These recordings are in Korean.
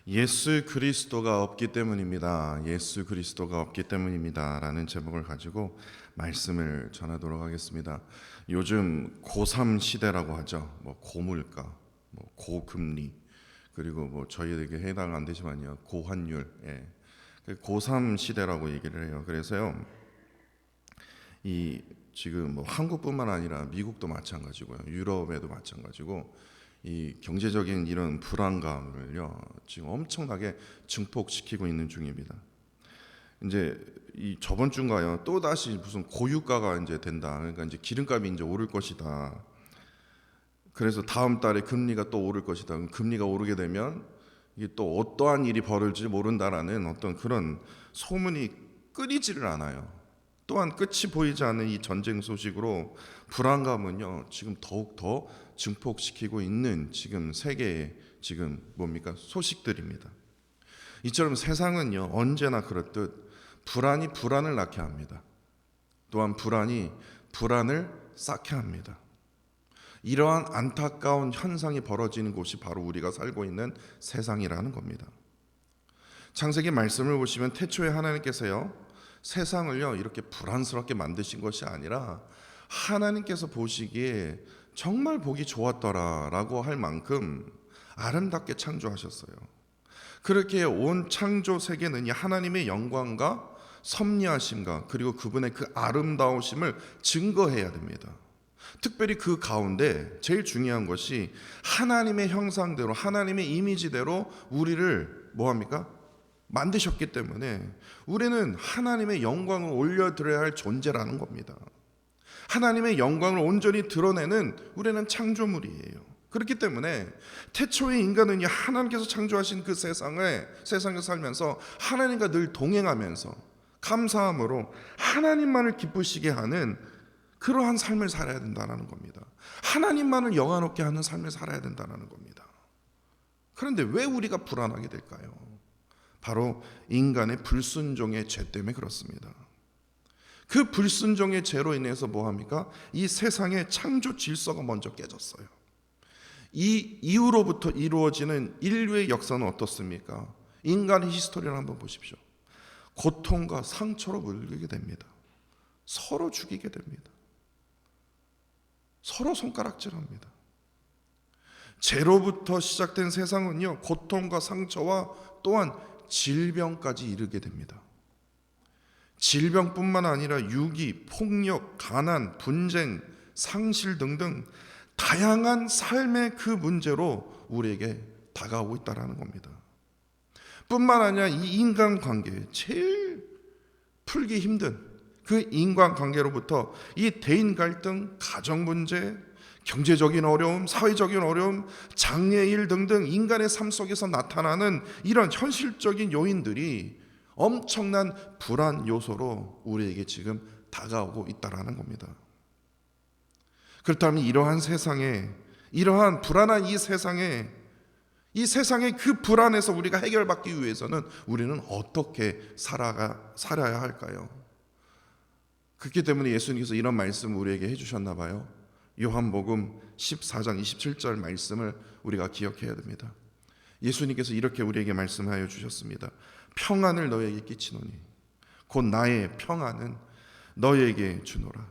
예수 그리스도가 없기 때문입니다. 예수 그리스도가 없기 때문입니다. 라는 제목을 가지고 말씀을 전하도록 하겠습니다. 요즘 고3 시대라고 하죠. 고물가, 고금리, 그리고 저희에게 해당 안 되지만요, 고환율, 고3 시대라고 얘기를 해요. 그래서요, 이 지금 한국뿐만 아니라 미국도 마찬가지고요, 유럽에도 마찬가지고 이 경제적인 이런 불안감을요 지금 엄청나게 증폭시키고 있는 중입니다. 이제 이 저번 주인가요, 또 다시 무슨 고유가가 이제 된다. 그러니까 이제 기름값이 이제 오를 것이다. 그래서 다음 달에 금리가 또 오를 것이다. 그럼 금리가 오르게 되면 이게 또 어떠한 일이 벌어질지 모른다라는 어떤 그런 소문이 끊이지를 않아요. 또한 끝이 보이지 않는 이 전쟁 소식으로 불안감은요 지금 더욱 더 증폭시키고 있는 지금 세계의 지금 소식들입니다. 이처럼 세상은요 언제나 그렇듯 불안이 불안을 낳게 합니다. 또한 불안이 불안을 쌓게 합니다. 이러한 안타까운 현상이 벌어지는 곳이 바로 우리가 살고 있는 세상이라는 겁니다. 창세기 말씀을 보시면 태초에 하나님께서요 세상을요 이렇게 불안스럽게 만드신 것이 아니라 하나님께서 보시기에 정말 보기 좋았더라라고 할 만큼 아름답게 창조하셨어요. 그렇게 온 창조 세계는 하나님의 영광과 섭리하심과 그리고 그분의 그 아름다우심을 증거해야 됩니다. 특별히 그 가운데 제일 중요한 것이 하나님의 형상대로 하나님의 이미지대로 우리를 만드셨기 때문에 우리는 하나님의 영광을 올려드려야 할 존재라는 겁니다. 하나님의 영광을 온전히 드러내는 우리는 창조물이에요. 그렇기 때문에 태초의 인간은 하나님께서 창조하신 그 세상에 살면서 하나님과 늘 동행하면서 감사함으로 하나님만을 기쁘시게 하는 그러한 삶을 살아야 된다는 겁니다. 하나님만을 영화롭게 하는 삶을 살아야 된다는 겁니다. 그런데 왜 우리가 불안하게 될까요? 바로 인간의 불순종의 죄 때문에 그렇습니다. 그 불순종의 죄로 인해서 이 세상의 창조 질서가 먼저 깨졌어요. 이 이후로부터 이루어지는 인류의 역사는 어떻습니까? 인간의 히스토리를 한번 보십시오. 고통과 상처로 물리게 됩니다. 서로 죽이게 됩니다. 서로 손가락질합니다. 죄로부터 시작된 세상은요 고통과 상처와 또한 질병까지 이르게 됩니다. 질병뿐만 아니라 유기, 폭력, 가난, 분쟁, 상실 등등 다양한 삶의 그 문제로 우리에게 다가오고 있다는 겁니다. 뿐만 아니라 이 인간관계, 제일 풀기 힘든 그 인간관계로부터 이 대인 갈등, 가정 문제, 경제적인 어려움, 사회적인 어려움, 장애일 등등 인간의 삶 속에서 나타나는 이런 현실적인 요인들이 엄청난 불안 요소로 우리에게 지금 다가오고 있다는 겁니다. 그렇다면 이러한 불안한 이 세상의 그 불안에서 우리가 해결받기 위해서는 우리는 어떻게 살아야 할까요? 그렇기 때문에 예수님께서 이런 말씀을 우리에게 해주셨나 봐요. 요한복음 14장 27절 말씀을 우리가 기억해야 됩니다. 예수님께서 이렇게 우리에게 말씀하여 주셨습니다. 평안을 너에게 끼치노니 곧 나의 평안은 너에게 주노라.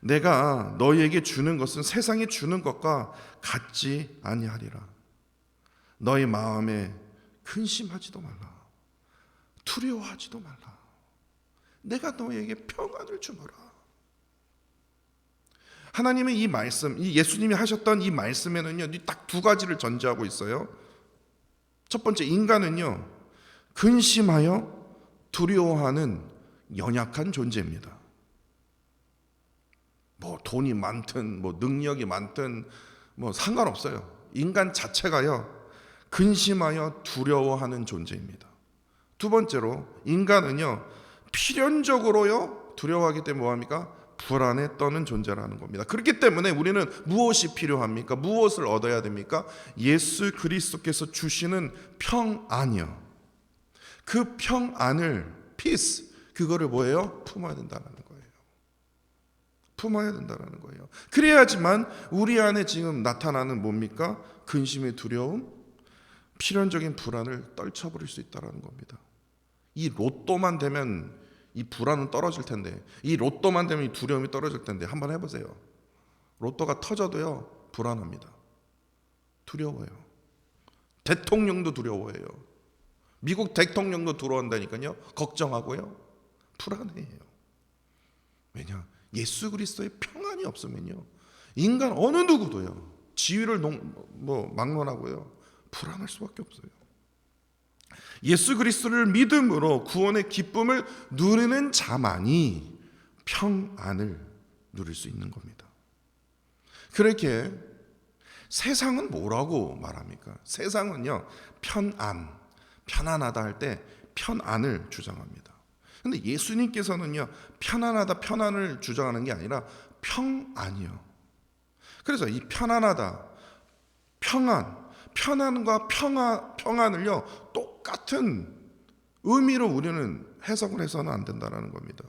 내가 너에게 주는 것은 세상에 주는 것과 같지 아니하리라. 너의 마음에 근심하지도 말라. 두려워하지도 말라. 내가 너에게 평안을 주노라. 하나님의 이 말씀, 이 예수님이 하셨던 이 말씀에는요 딱 두 가지를 전제하고 있어요. 첫 번째, 인간은요 근심하여 두려워하는 연약한 존재입니다. 돈이 많든 능력이 많든 상관없어요. 인간 자체가요 근심하여 두려워하는 존재입니다. 두 번째로, 인간은요 필연적으로요 두려워하기 때문에 불안에 떠는 존재라는 겁니다. 그렇기 때문에 우리는 무엇이 필요합니까? 무엇을 얻어야 됩니까? 예수 그리스도께서 주시는 평안이요. 그 평안을 peace, 그거를 품어야 된다는 거예요. 품어야 된다는 거예요. 그래야지만 우리 안에 지금 나타나는 근심의 두려움, 필연적인 불안을 떨쳐버릴 수 있다는 겁니다. 이 로또만 되면 이 불안은 떨어질 텐데, 이 로또만 되면 이 두려움이 떨어질 텐데, 한번 해보세요. 로또가 터져도요 불안합니다. 두려워요. 대통령도 두려워해요. 미국 대통령도 들어온다니까요 걱정하고요 불안해요. 왜냐? 예수 그리스도의 평안이 없으면요 인간 어느 누구도요 지위를 막론하고요 불안할 수밖에 없어요. 예수 그리스도를 믿음으로 구원의 기쁨을 누리는 자만이 평안을 누릴 수 있는 겁니다. 그렇게 세상은 뭐라고 말합니까? 세상은요 편안하다 할 때 편안을 주장합니다. 근데 예수님께서는요 편안하다 편안을 주장하는 게 아니라 평안이요. 그래서 이 편안하다 편안과 평안을요 똑같은 의미로 우리는 해석을 해서는 안 된다는 겁니다.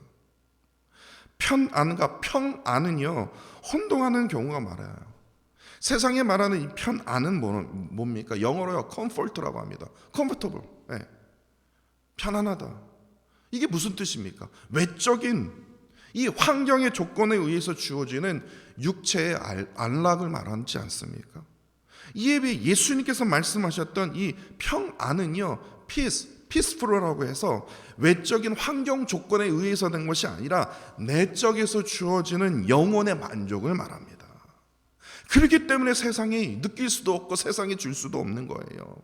편안과 평안은요 혼동하는 경우가 많아요. 세상에 말하는 이 편안은 뭡니까? 영어로요 comfort라고 합니다. comfortable, 네. 편안하다. 이게 무슨 뜻입니까? 외적인 이 환경의 조건에 의해서 주어지는 육체의 안락을 말하지 않습니까? 이에 비해 예수님께서 말씀하셨던 이 평안은요 peaceful이라고 해서 외적인 환경 조건에 의해서 된 것이 아니라 내적에서 주어지는 영혼의 만족을 말합니다. 그렇기 때문에 세상이 느낄 수도 없고 세상이 줄 수도 없는 거예요.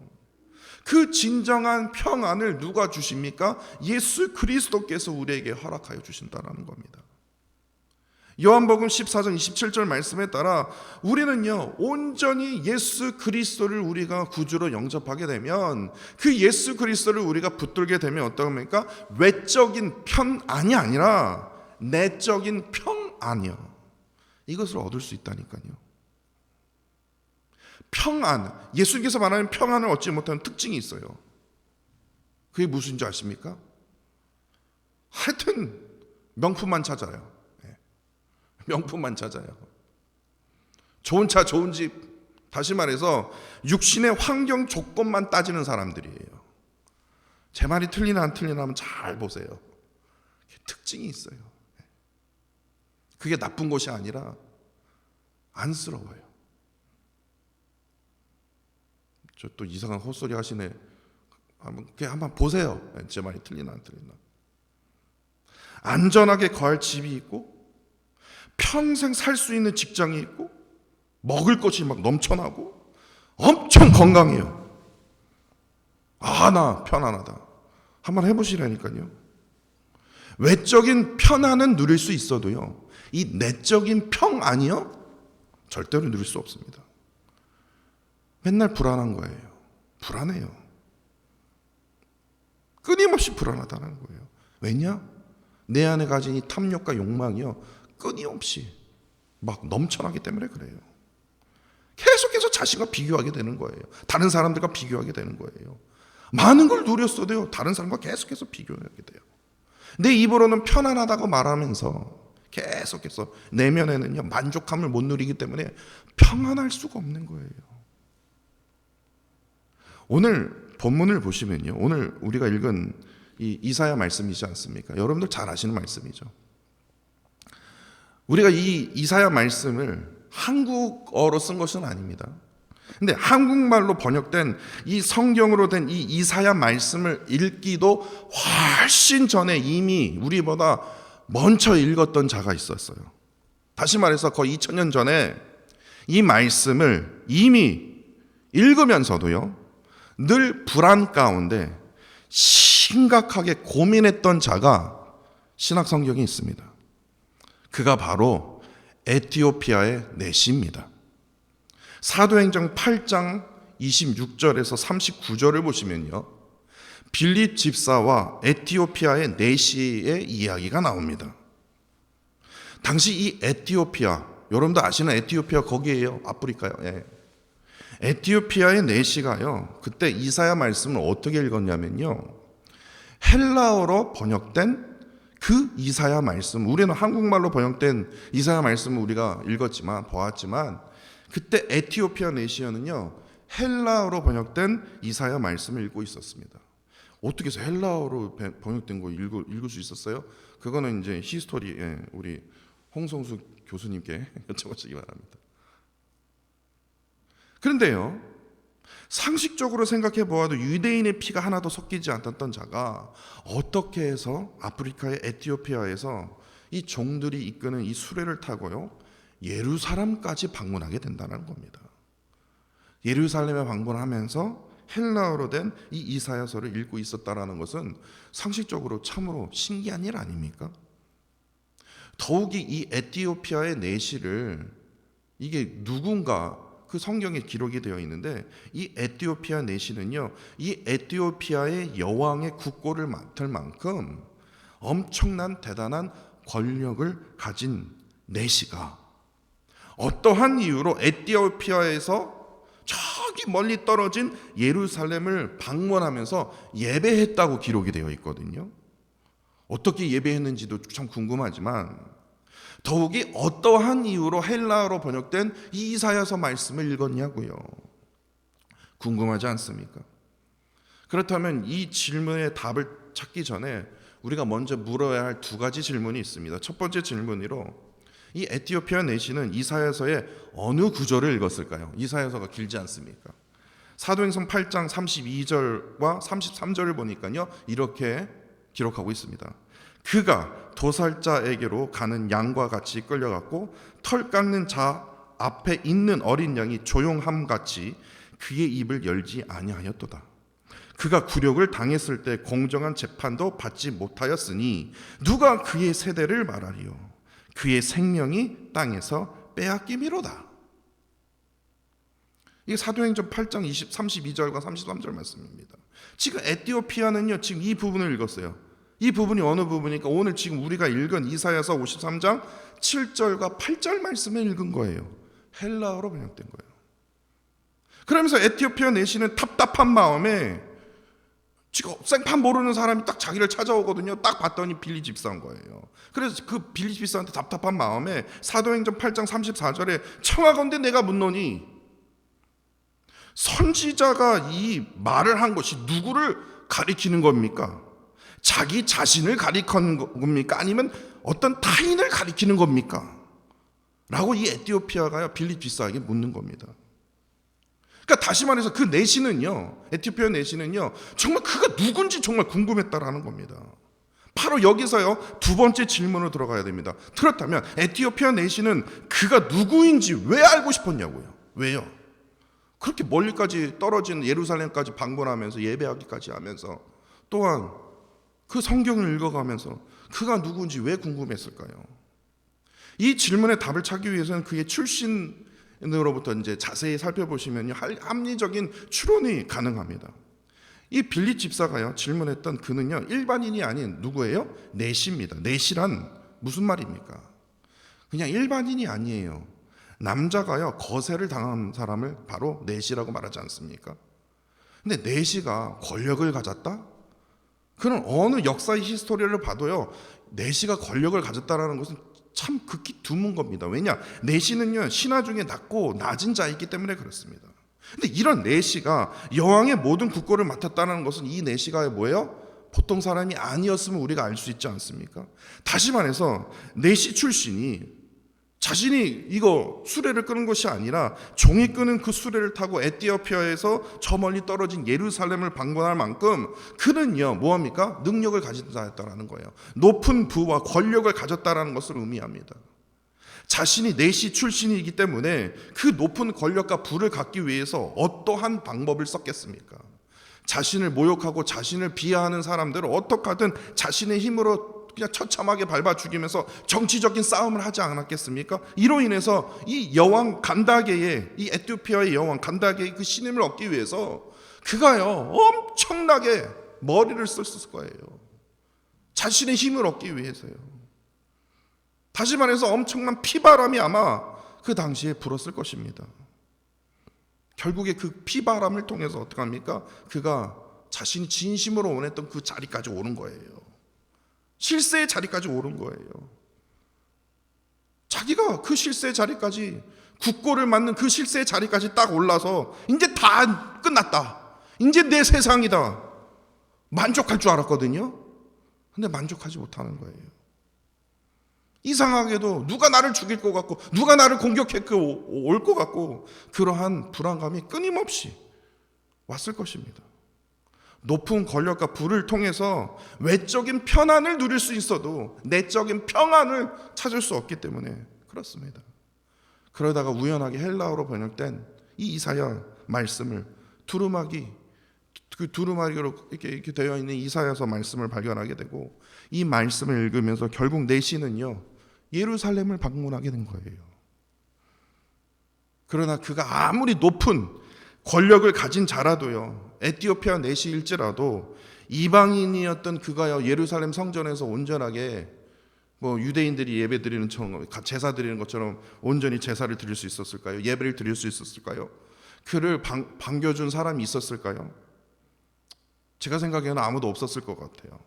그 진정한 평안을 누가 주십니까? 예수 그리스도께서 우리에게 허락하여 주신다는 겁니다. 요한복음 14장 27절 말씀에 따라 우리는요 온전히 예수 그리스도를 우리가 구주로 영접하게 되면 그 예수 그리스도를 우리가 붙들게 되면 어떡합니까? 외적인 편안이 아니라 내적인 평안이요 이것을 얻을 수 있다니까요. 평안, 예수님께서 말하는 평안을 얻지 못하는 특징이 있어요. 그게 무슨지 아십니까? 하여튼 명품만 찾아요. 명품만 찾아요. 좋은 차, 좋은 집, 다시 말해서 육신의 환경 조건만 따지는 사람들이에요. 제 말이 틀리나 안 틀리나 한번 잘 보세요. 특징이 있어요. 그게 나쁜 것이 아니라 안쓰러워요. 저 또 이상한 헛소리 하시네. 한번 보세요. 제 말이 틀리나 안 틀리나. 안전하게 거할 집이 있고 평생 살 수 있는 직장이 있고 먹을 것이 막 넘쳐나고 엄청 건강해요. 나 편안하다. 한번 해보시라니까요. 외적인 편안은 누릴 수 있어도요 이 내적인 평안이요 절대로 누릴 수 없습니다. 맨날 불안한 거예요. 불안해요. 끊임없이 불안하다는 거예요. 왜냐? 내 안에 가진 이 탐욕과 욕망이요 끊임없이 막 넘쳐나기 때문에 그래요. 계속해서 자신과 비교하게 되는 거예요. 다른 사람들과 비교하게 되는 거예요. 많은 걸 누렸어도요 다른 사람과 계속해서 비교하게 돼요. 내 입으로는 편안하다고 말하면서 계속해서 내면에는요 만족감을 못 누리기 때문에 평안할 수가 없는 거예요. 오늘 본문을 보시면요 오늘 우리가 읽은 이 이사야 말씀이지 않습니까? 여러분들 잘 아시는 말씀이죠. 우리가 이 이사야 말씀을 한국어로 쓴 것은 아닙니다. 근데 한국말로 번역된 이 성경으로 된 이 이사야 말씀을 읽기도 훨씬 전에 이미 우리보다 먼저 읽었던 자가 있었어요. 다시 말해서 거의 2000년 전에 이 말씀을 이미 읽으면서도요 늘 불안 가운데 심각하게 고민했던 자가 신약 성경에 있습니다. 그가 바로 에티오피아의 내시입니다. 사도행전 8장 26절에서 39절을 보시면요 빌립 집사와 에티오피아의 내시의 이야기가 나옵니다. 당시 이 에티오피아, 여러분도 아시는 에티오피아 거기에요. 아프리카요. 예. 에티오피아의 내시가요 그때 이사야 말씀을 어떻게 읽었냐면요 헬라어로 번역된 그 이사야 말씀, 우리는 한국말로 번역된 이사야 말씀을 우리가 읽었지만 보았지만 그때 에티오피아 내시어는요 헬라어로 번역된 이사야 말씀을 읽고 있었습니다. 어떻게 해서 헬라어로 번역된 거 읽을 수 있었어요? 그거는 이제 히스토리에 우리 홍성수 교수님께 여쭤보시기 바랍니다. 그런데요, 상식적으로 생각해 보아도 유대인의 피가 하나도 섞이지 않았던 자가 어떻게 해서 아프리카의 에티오피아에서 이 종들이 이끄는 이 수레를 타고요 예루살렘까지 방문하게 된다는 겁니다. 예루살렘에 방문하면서 헬라어로 된 이 이사야서를 읽고 있었다라는 것은 상식적으로 참으로 신기한 일 아닙니까? 더욱이 이 에티오피아의 내시를 이게 누군가 그 성경에 기록이 되어 있는데 이 에티오피아 내시는요 이 에티오피아의 여왕의 국고를 맡을 만큼 엄청난 대단한 권력을 가진 내시가 어떠한 이유로 에티오피아에서 저기 멀리 떨어진 예루살렘을 방문하면서 예배했다고 기록이 되어 있거든요. 어떻게 예배했는지도 참 궁금하지만 더욱이 어떠한 이유로 헬라어로 번역된 이 이사야서 말씀을 읽었냐고요. 궁금하지 않습니까? 그렇다면 이 질문의 답을 찾기 전에 우리가 먼저 물어야 할 두 가지 질문이 있습니다. 첫 번째 질문으로 이 에티오피아 내시는 이사야서의 어느 구절을 읽었을까요? 이사야서가 길지 않습니까? 사도행전 8장 32절과 33절을 보니까요 이렇게 기록하고 있습니다. 그가 도살자에게로 가는 양과 같이 끌려갔고 털 깎는 자 앞에 있는 어린 양이 조용함같이 그의 입을 열지 아니하였도다. 그가 굴욕을 당했을 때 공정한 재판도 받지 못하였으니 누가 그의 세대를 말하리요. 그의 생명이 땅에서 빼앗김이로다. 이게 사도행전 8장 32절과 33절 말씀입니다. 지금 에티오피아는요 지금 이 부분을 읽었어요. 이 부분이 어느 부분이니까 오늘 지금 우리가 읽은 이사야서 53장 7절과 8절 말씀을 읽은 거예요. 헬라어로 번역된 거예요. 그러면서 에티오피아 내시는 답답한 마음에 지금 생판 모르는 사람이 딱 자기를 찾아오거든요. 딱 봤더니 빌리 집사인 거예요. 그래서 그 빌리 집사한테 답답한 마음에 사도행전 8장 34절에 청하건대 내가 묻노니 선지자가 이 말을 한 것이 누구를 가리키는 겁니까? 자기 자신을 가리키는 겁니까? 아니면 어떤 타인을 가리키는 겁니까? 라고 이 에티오피아가 빌리 집사에게 묻는 겁니다. 그러니까 다시 말해서 그 내시는요, 에티오피아 내시는요, 정말 그가 누군지 정말 궁금했다라는 겁니다. 바로 여기서요, 두 번째 질문으로 들어가야 됩니다. 그렇다면 에티오피아 내시는 그가 누구인지 왜 알고 싶었냐고요. 왜요? 그렇게 멀리까지 떨어진 예루살렘까지 방문하면서 예배하기까지 하면서 또한 그 성경을 읽어가면서 그가 누구인지 왜 궁금했을까요? 이 질문의 답을 찾기 위해서는 그의 출신으로부터 이제 자세히 살펴보시면요, 합리적인 추론이 가능합니다. 이 빌립 집사가요 질문했던 그는요 일반인이 아닌 누구예요? 내시입니다. 내시란 무슨 말입니까? 그냥 일반인이 아니에요. 남자가요 거세를 당한 사람을 바로 내시라고 말하지 않습니까? 근데 내시가 권력을 가졌다? 그는 어느 역사의 히스토리를 봐도요 내시가 권력을 가졌다라는 것은 참 극히 드문 겁니다. 왜냐? 내시는요 신하 중에 낮고 낮은 자이기 때문에 그렇습니다. 근데 이런 내시가 여왕의 모든 국고를 맡았다는 것은 이 내시가 뭐예요? 보통 사람이 아니었으면 우리가 알 수 있지 않습니까? 다시 말해서 내시 출신이 자신이 이거 수레를 끄는 것이 아니라 종이 끄는 그 수레를 타고 에티오피아에서 저 멀리 떨어진 예루살렘을 방문할 만큼 그는요 뭐합니까? 능력을 가진 자였다라는 거예요. 높은 부와 권력을 가졌다라는 것을 의미합니다. 자신이 내시 출신이기 때문에 그 높은 권력과 부를 갖기 위해서 어떠한 방법을 썼겠습니까? 자신을 모욕하고 자신을 비하하는 사람들을 어떻게 하든 자신의 힘으로 그냥 처참하게 밟아 죽이면서 정치적인 싸움을 하지 않았겠습니까? 이로 인해서 이 여왕 간다게의 이 에티오피아의 여왕 간다게의 그 신임을 얻기 위해서 그가요 엄청나게 머리를 썼을 거예요. 자신의 힘을 얻기 위해서요. 다시 말해서 엄청난 피바람이 아마 그 당시에 불었을 것입니다. 결국에 그 피바람을 통해서 어떻게 합니까? 그가 자신이 진심으로 원했던 그 자리까지 오른 거예요. 실세의 자리까지 오른 거예요. 자기가 그 실세의 자리까지 국고를 맞는 그 실세의 자리까지 딱 올라서 이제 다 끝났다, 이제 내 세상이다, 만족할 줄 알았거든요. 근데 만족하지 못하는 거예요. 이상하게도 누가 나를 죽일 것 같고 누가 나를 공격해 올 것 같고 그러한 불안감이 끊임없이 왔을 것입니다. 높은 권력과 부를 통해서 외적인 편안을 누릴 수 있어도 내적인 평안을 찾을 수 없기 때문에 그렇습니다. 그러다가 우연하게 헬라어로 번역된 이 이사야 말씀을 두루마기로 이렇게 되어 있는 이사야서 말씀을 발견하게 되고, 이 말씀을 읽으면서 결국 내시는요 예루살렘을 방문하게 된 거예요. 그러나 그가 아무리 높은 권력을 가진 자라도요, 에티오피아 내시일지라도 이방인이었던 그가요 예루살렘 성전에서 온전하게 유대인들이 예배 드리는 제사 드리는 것처럼 온전히 제사를 드릴 수 있었을까요? 예배를 드릴 수 있었을까요? 그를 반겨준 사람이 있었을까요? 제가 생각에는 아무도 없었을 것 같아요.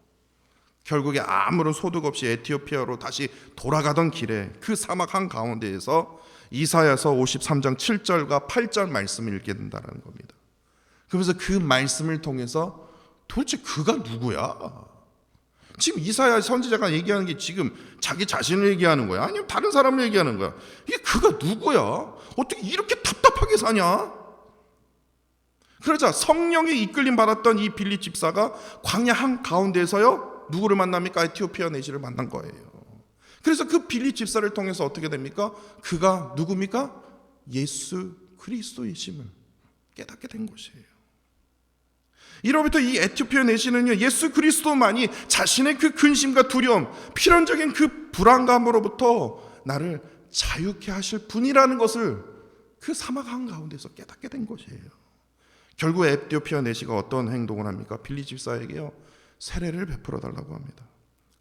결국에 아무런 소득 없이 에티오피아로 다시 돌아가던 길에 그 사막 한가운데에서 이사야서 53장 7절과 8절 말씀을 읽게 된다는 겁니다. 그러면서 그 말씀을 통해서 도대체 그가 누구야? 지금 이사야 선지자가 얘기하는 게 지금 자기 자신을 얘기하는 거야? 아니면 다른 사람을 얘기하는 거야? 이게 그가 누구야? 어떻게 이렇게 답답하게 사냐? 그러자 성령에 이끌림 받았던 이 빌립 집사가 광야 한가운데에서요 누구를 만납니까? 에티오피아 내시를 만난 거예요. 그래서 그 빌립 집사를 통해서 어떻게 됩니까? 그가 누굽니까? 예수 그리스도이심을 깨닫게 된 것이에요. 이로부터 이 에티오피아 내시는요 예수 그리스도만이 자신의 그 근심과 두려움, 필연적인 그 불안감으로부터 나를 자유케 하실 분이라는 것을 그 사막 한가운데서 깨닫게 된 것이에요. 결국 에티오피아 내시가 어떤 행동을 합니까? 빌립 집사에게요 세례를 베풀어 달라고 합니다.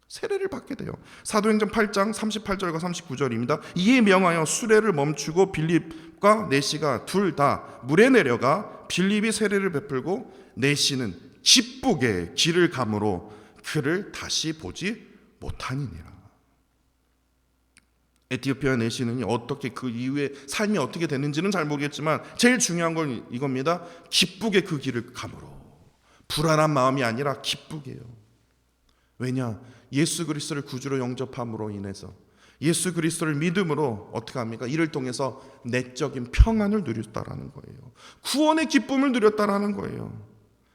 세례를 받게 돼요. 사도행전 8장 38절과 39절입니다. 이에 명하여 수레를 멈추고 빌립과 내시가 둘 다 물에 내려가 빌립이 세례를 베풀고 내시는 기쁘게 길을 가므로 그를 다시 보지 못하니니라. 에티오피아 내시는 어떻게 그 이후에 삶이 어떻게 됐는지는 잘 모르겠지만 제일 중요한 건 이겁니다. 기쁘게 그 길을 가므로. 불안한 마음이 아니라 기쁘게요. 왜냐? 예수 그리스도를 구주로 영접함으로 인해서 예수 그리스도를 믿음으로 어떻게 합니까? 이를 통해서 내적인 평안을 누렸다라는 거예요. 구원의 기쁨을 누렸다라는 거예요.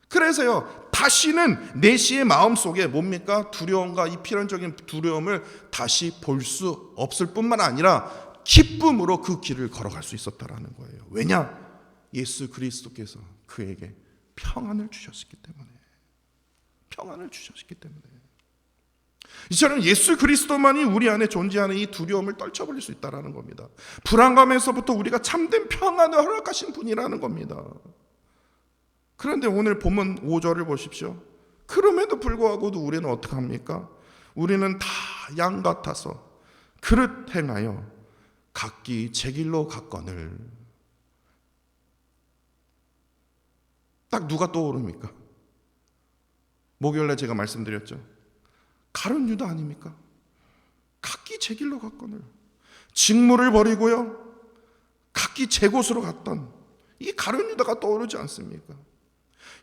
그래서요 다시는 내시의 마음속에 뭡니까? 두려움과 이 필연적인 두려움을 다시 볼 수 없을 뿐만 아니라 기쁨으로 그 길을 걸어갈 수 있었다라는 거예요. 왜냐? 예수 그리스도께서 그에게 평안을 주셨기 때문에. 평안을 주셨기 때문에. 이처럼 예수 그리스도만이 우리 안에 존재하는 이 두려움을 떨쳐버릴 수 있다는 겁니다. 불안감에서부터 우리가 참된 평안을 허락하신 분이라는 겁니다. 그런데 오늘 본문 5절을 보십시오. 그럼에도 불구하고도 우리는 어떻게 합니까? 우리는 다 양 같아서 그릇 행하여 각기 제 길로 갔거늘. 딱 누가 떠오릅니까? 목요일에 제가 말씀드렸죠. 가룟 유다 아닙니까? 각기 제 길로 갔거늘. 직무를 버리고요 각기 제 곳으로 갔던 이 가룟 유다가 떠오르지 않습니까?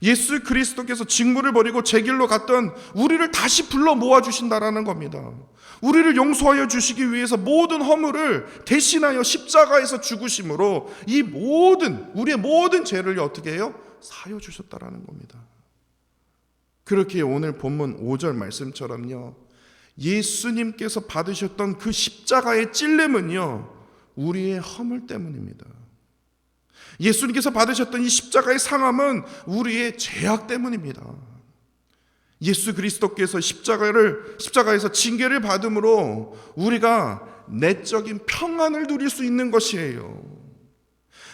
예수 그리스도께서 직무를 버리고 제 길로 갔던 우리를 다시 불러 모아주신다라는 겁니다. 우리를 용서하여 주시기 위해서 모든 허물을 대신하여 십자가에서 죽으심으로 이 우리의 모든 죄를 어떻게 해요? 사여 주셨다라는 겁니다. 그렇게 오늘 본문 5절 말씀처럼요 예수님께서 받으셨던 그 십자가의 찔림은요 우리의 허물 때문입니다. 예수님께서 받으셨던 이 십자가의 상함은 우리의 죄악 때문입니다. 예수 그리스도께서 십자가에서 징계를 받음으로 우리가 내적인 평안을 누릴 수 있는 것이에요.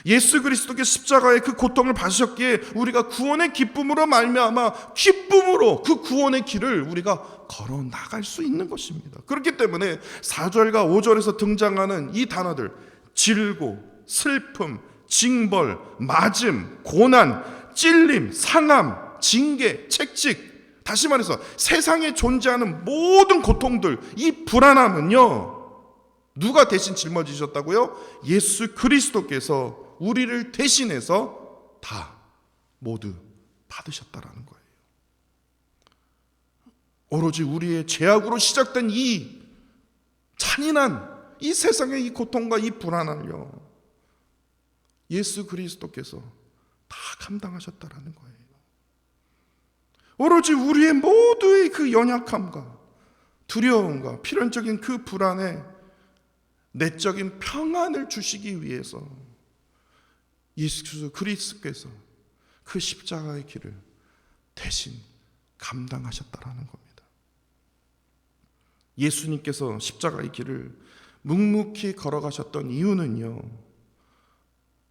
예수 그리스도께서 십자가의 그 고통을 받으셨기에 우리가 구원의 기쁨으로 말미암아 기쁨으로 그 구원의 길을 우리가 걸어 나갈 수 있는 것입니다. 그렇기 때문에 4절과 5절에서 등장하는 이 단어들 질고, 슬픔, 징벌, 맞음, 고난, 찔림, 상함, 징계, 채찍, 다시 말해서 세상에 존재하는 모든 고통들, 이 불안함은요 누가 대신 짊어지셨다고요? 예수 그리스도께서 우리를 대신해서 다 모두 받으셨다라는 거예요. 오로지 우리의 죄악으로 시작된 이 잔인한 이 세상의 이 고통과 이 불안을요, 예수 그리스도께서 다 감당하셨다라는 거예요. 오로지 우리의 모두의 그 연약함과 두려움과 필연적인 그 불안에 내적인 평안을 주시기 위해서 예수 그리스도께서 그 십자가의 길을 대신 감당하셨다라는 겁니다. 예수님께서 십자가의 길을 묵묵히 걸어가셨던 이유는요,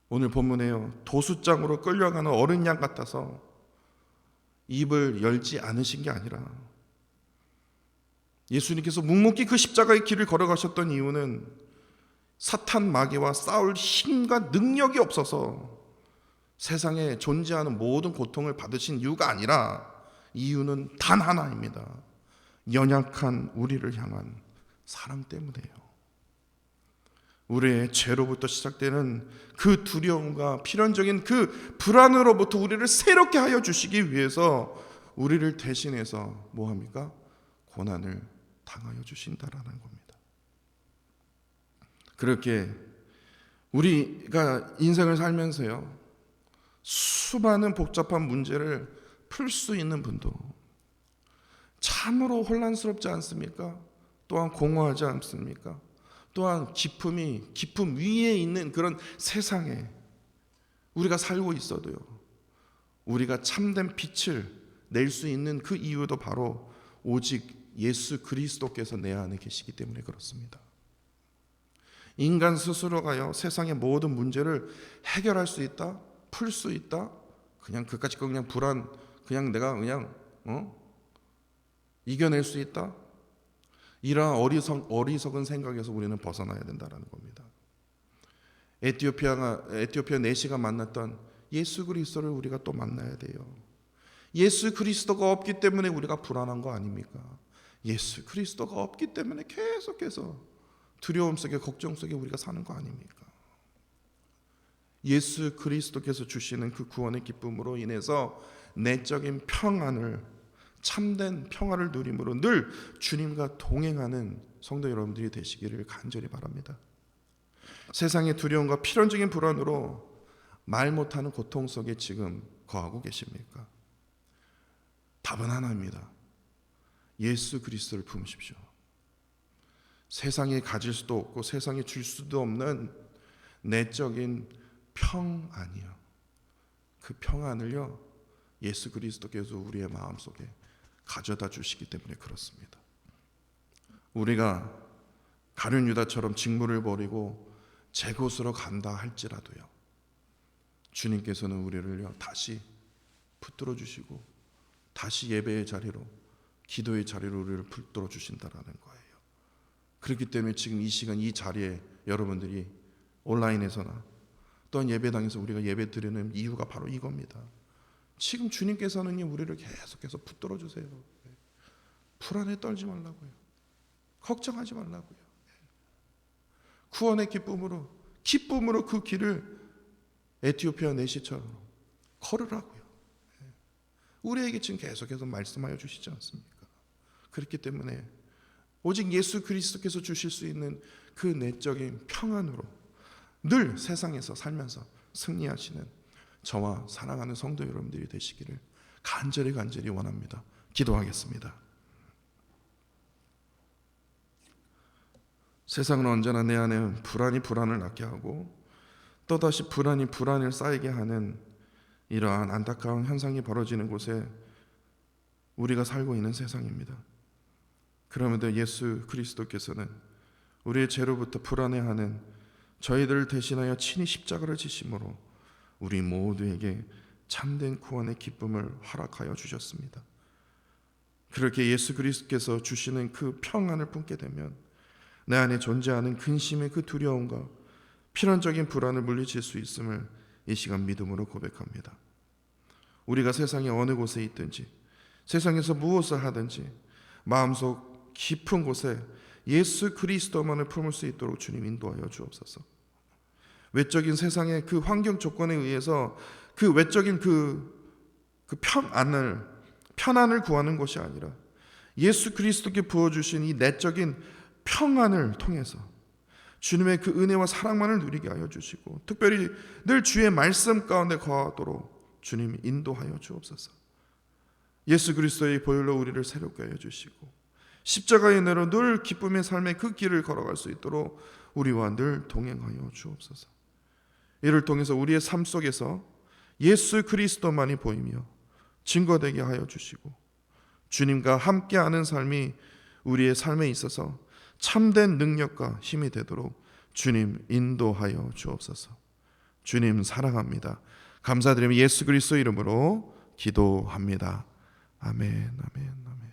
오늘 본문에요, 도수장으로 끌려가는 어린 양 같아서 입을 열지 않으신 게 아니라 예수님께서 묵묵히 그 십자가의 길을 걸어가셨던 이유는 사탄 마귀와 싸울 힘과 능력이 없어서 세상에 존재하는 모든 고통을 받으신 이유가 아니라 이유는 단 하나입니다. 연약한 우리를 향한 사랑 때문이에요. 우리의 죄로부터 시작되는 그 두려움과 필연적인 그 불안으로부터 우리를 새롭게 하여 주시기 위해서 우리를 대신해서 뭐합니까? 고난을 당하여 주신다라는 겁니다. 그렇게 우리가 인생을 살면서요, 수많은 복잡한 문제를 풀 수 있는 분도 참으로 혼란스럽지 않습니까? 또한 공허하지 않습니까? 또한 기품 위에 있는 그런 세상에 우리가 살고 있어도요, 우리가 참된 빛을 낼 수 있는 그 이유도 바로 오직 예수 그리스도께서 내 안에 계시기 때문에 그렇습니다. 인간 스스로가요, 세상의 모든 문제를 해결할 수 있다, 풀 수 있다, 그냥 그까짓 거 그냥 불안, 그냥 내가 그냥 이겨낼 수 있다, 이러한 어리석은 생각에서 우리는 벗어나야 된다는 겁니다. 에티오피아 내시가 만났던 예수 그리스도를 우리가 또 만나야 돼요. 예수 그리스도가 없기 때문에 우리가 불안한 거 아닙니까? 예수 그리스도가 없기 때문에 계속해서 두려움 속에 걱정 속에 우리가 사는 거 아닙니까? 예수 그리스도께서 주시는 그 구원의 기쁨으로 인해서 내적인 평안을, 참된 평화를 누림으로 늘 주님과 동행하는 성도 여러분들이 되시기를 간절히 바랍니다. 세상의 두려움과 필연적인 불안으로 말 못하는 고통 속에 지금 거하고 계십니까? 답은 하나입니다. 예수 그리스도를 품으십시오. 세상에 가질 수도 없고 세상에 줄 수도 없는 내적인 평안이요, 그 평안을요, 예수 그리스도께서 우리의 마음속에 가져다 주시기 때문에 그렇습니다. 우리가 가룟 유다처럼 직무를 버리고 제 곳으로 간다 할지라도요, 주님께서는 우리를요 다시 붙들어 주시고 다시 예배의 자리로, 기도의 자리로 우리를 붙들어 주신다라는 거예요. 그렇기 때문에 지금 이 시간 이 자리에 여러분들이 온라인에서나 또한 예배당에서 우리가 예배 드리는 이유가 바로 이겁니다. 지금 주님께서는 우리를 계속해서 붙들어 주세요. 불안에 떨지 말라고요. 걱정하지 말라고요. 구원의 기쁨으로 그 길을 에티오피아 내시처럼 걸으라고요. 우리에게 지금 계속해서 말씀하여 주시지 않습니까? 그렇기 때문에 오직 예수 그리스도께서 주실 수 있는 그 내적인 평안으로 늘 세상에서 살면서 승리하시는 저와 사랑하는 성도 여러분들이 되시기를 간절히 원합니다. 기도하겠습니다. 세상은 언제나 내 안에 불안을 낳게 하고 또다시 불안을 쌓이게 하는 이러한 안타까운 현상이 벌어지는 곳에 우리가 살고 있는 세상입니다. 그럼에도 예수 그리스도께서는 우리의 죄로부터 불안해하는 저희들을 대신하여 친히 십자가를 지심으로 우리 모두에게 참된 구원의 기쁨을 허락하여 주셨습니다. 그렇게 예수 그리스도께서 주시는 그 평안을 품게 되면 내 안에 존재하는 근심의 그 두려움과 필연적인 불안을 물리칠 수 있음을 이 시간 믿음으로 고백합니다. 우리가 세상의 어느 곳에 있든지 세상에서 무엇을 하든지 마음속 깊은 곳에 예수 그리스도만을 품을 수 있도록 주님 인도하여 주옵소서. 외적인 세상의 그 환경 조건에 의해서 그 외적인 편안을 구하는 것이 아니라 예수 그리스도께 부어주신 이 내적인 평안을 통해서 주님의 그 은혜와 사랑만을 누리게 하여 주시고, 특별히 늘 주의 말씀 가운데 거하도록 주님 인도하여 주옵소서. 예수 그리스도의 보혈로 우리를 새롭게 하여 주시고, 십자가의 은혜로 늘 기쁨의 삶의 그 길을 걸어갈 수 있도록 우리와 늘 동행하여 주옵소서. 이를 통해서 우리의 삶 속에서 예수 그리스도만이 보이며 증거되게 하여 주시고, 주님과 함께하는 삶이 우리의 삶에 있어서 참된 능력과 힘이 되도록 주님 인도하여 주옵소서. 주님 사랑합니다. 감사드리며 예수 그리스도 이름으로 기도합니다. 아멘, 아멘, 아멘.